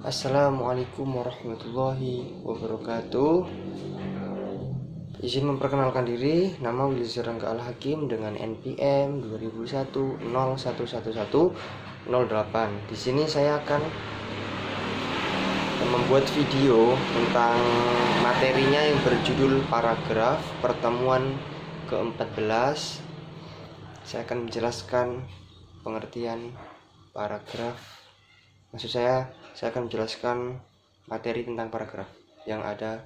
Assalamualaikum warahmatullahi wabarakatuh. Izin memperkenalkan diri, nama Willy Rangga Al-Hakim dengan NPM 2001-0111-08. Di sini saya akan membuat video tentang materinya yang berjudul paragraf pertemuan ke-14. Saya akan menjelaskan pengertian paragraf. Maksud saya akan menjelaskan materi tentang paragraf yang ada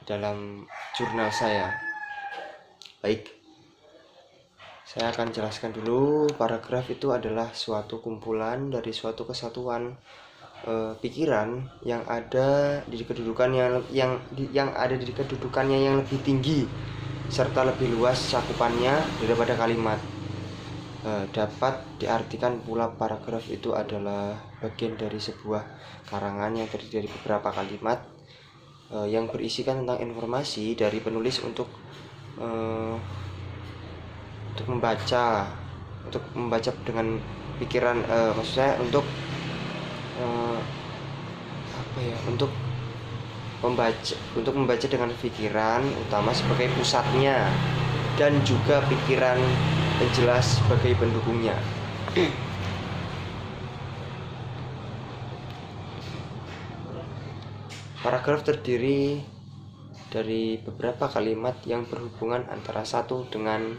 dalam jurnal saya. Baik, saya akan jelaskan dulu. Paragraf itu adalah suatu kumpulan dari suatu kesatuan pikiran yang ada di kedudukannya yang ada di kedudukannya yang lebih tinggi serta lebih luas cakupannya daripada kalimat. Dapat diartikan pula paragraf itu adalah bagian dari sebuah karangan yang terdiri dari beberapa kalimat yang berisikan tentang informasi dari penulis untuk membaca dengan pikiran, maksud saya untuk membaca dengan pikiran utama sebagai pusatnya dan juga pikiran penjelas sebagai pendukungnya. Paragraf terdiri dari beberapa kalimat yang berhubungan antara satu dengan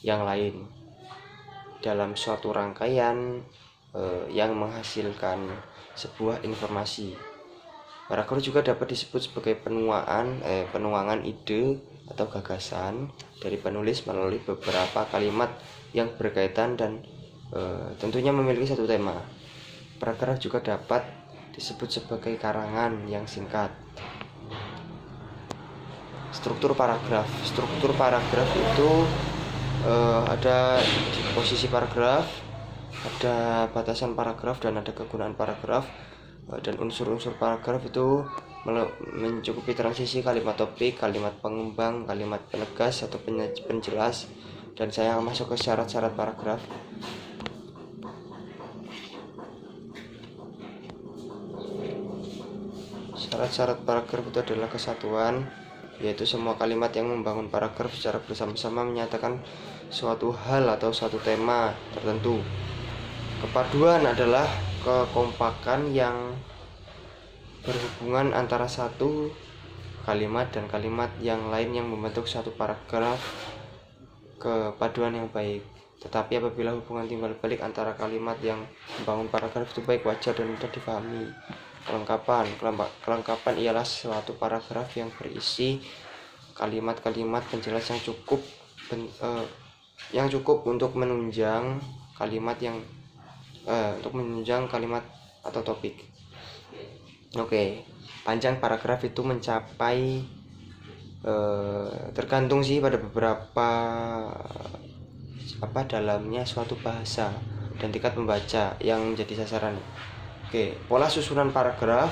yang lain dalam suatu rangkaian yang menghasilkan sebuah informasi. Paragraf juga dapat disebut sebagai penuangan ide atau gagasan dari penulis melalui beberapa kalimat yang berkaitan dan tentunya memiliki satu tema. Paragraf juga dapat disebut sebagai karangan yang singkat. Struktur paragraf itu ada di posisi paragraf, ada batasan paragraf, dan ada kegunaan paragraf. Dan unsur-unsur paragraf itu mencukupi transisi kalimat topik, kalimat pengembang, kalimat penegas atau penjelas. Dan saya akan masuk ke syarat-syarat paragraf. Syarat-syarat paragraf itu adalah kesatuan, yaitu semua kalimat yang membangun paragraf secara bersama-sama menyatakan suatu hal atau suatu tema tertentu. Kepaduan adalah kekompakan yang berhubungan antara satu kalimat dan kalimat yang lain yang membentuk satu paragraf. Kepaduan yang baik. Tetapi apabila hubungan timbal balik antara kalimat yang membangun paragraf itu baik, wajar, dan mudah difahami. Kelengkapan ialah suatu paragraf yang berisi kalimat-kalimat penjelas yang cukup untuk menunjang kalimat atau topik. Oke, panjang paragraf itu mencapai tergantung sih pada beberapa dalamnya suatu bahasa dan tingkat pembaca yang menjadi sasaran. Oke, pola susunan paragraf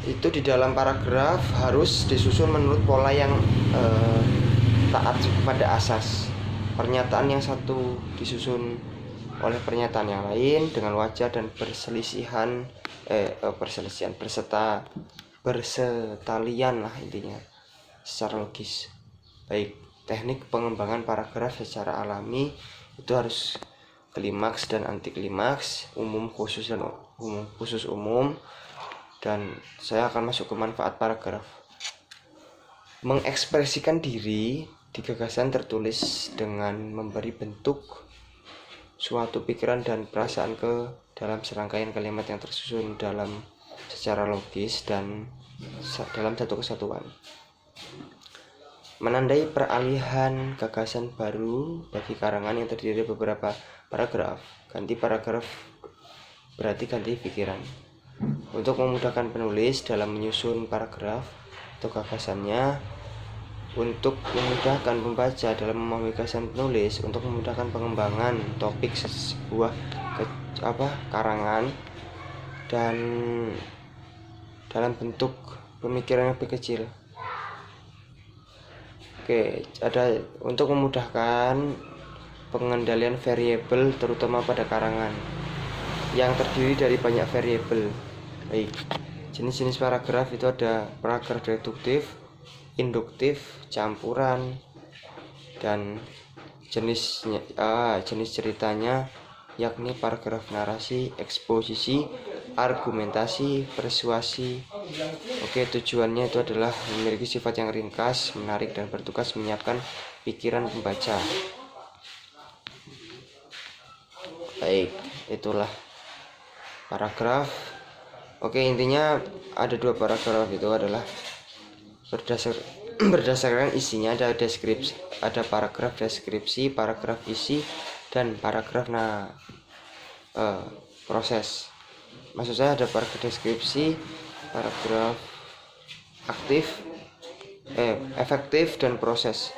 itu di dalam paragraf harus disusun menurut pola yang taat pada asas. Pernyataan yang satu disusun oleh pernyataan yang lain dengan wajar dan bersetalian lah intinya secara logis. Baik, teknik pengembangan paragraf secara alami itu harus klimaks dan anti klimaks, umum khusus dan khusus umum. Dan saya akan masuk ke manfaat paragraf. Mengekspresikan diri di gagasan tertulis dengan memberi bentuk suatu pikiran dan perasaan ke dalam serangkaian kalimat yang tersusun secara logis dan dalam satu kesatuan. Menandai peralihan gagasan baru bagi karangan yang terdiri dari beberapa paragraf. Ganti paragraf berarti ganti pikiran. Untuk memudahkan penulis dalam menyusun paragraf atau gagasannya, untuk memudahkan pembaca dalam memahami gagasan penulis, untuk memudahkan pengembangan topik sebuah karangan dan dalam bentuk pemikiran yang lebih kecil. Oke, ada untuk memudahkan pengendalian variabel terutama pada karangan yang terdiri dari banyak variabel. Baik, jenis-jenis paragraf itu ada paragraf deduktif, induktif, campuran, dan jenis ceritanya yakni paragraf narasi, eksposisi, argumentasi, persuasi. Oke, tujuannya itu adalah memiliki sifat yang ringkas, menarik, dan bertugas menyiapkan pikiran pembaca. Baik, itulah paragraf. Oke, intinya ada 2 paragraf, itu adalah berdasarkan isinya ada deskripsi, ada paragraf deskripsi, paragraf isi, dan paragraf proses. Maksud saya ada paragraf deskripsi, paragraf efektif, dan proses.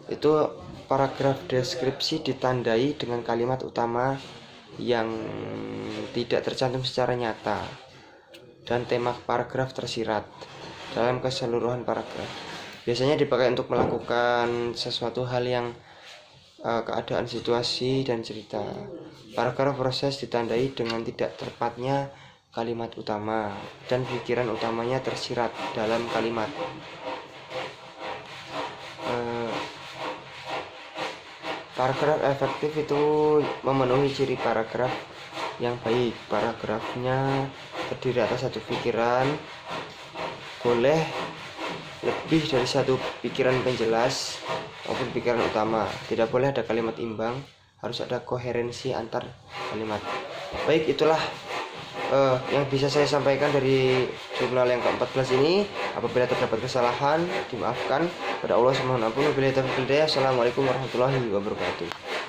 Itu paragraf deskripsi ditandai dengan kalimat utama yang tidak tercantum secara nyata dan tema paragraf tersirat dalam keseluruhan paragraf. Biasanya dipakai untuk melakukan sesuatu hal yang keadaan, situasi, dan cerita. Paragraf proses ditandai dengan tidak tepatnya kalimat utama dan pikiran utamanya tersirat dalam kalimat. Paragraf efektif itu memenuhi ciri paragraf yang baik. Paragrafnya terdiri atas satu pikiran, boleh lebih dari satu pikiran penjelas maupun pikiran utama. Tidak boleh ada kalimat imbang, harus ada koherensi antar kalimat. Baik, itulah yang bisa saya sampaikan dari jurnal yang ke-14 ini. Apabila terdapat kesalahan, dimaafkan. Pada Allah Subhanahu wa ta'ala. Assalamualaikum warahmatullahi wabarakatuh.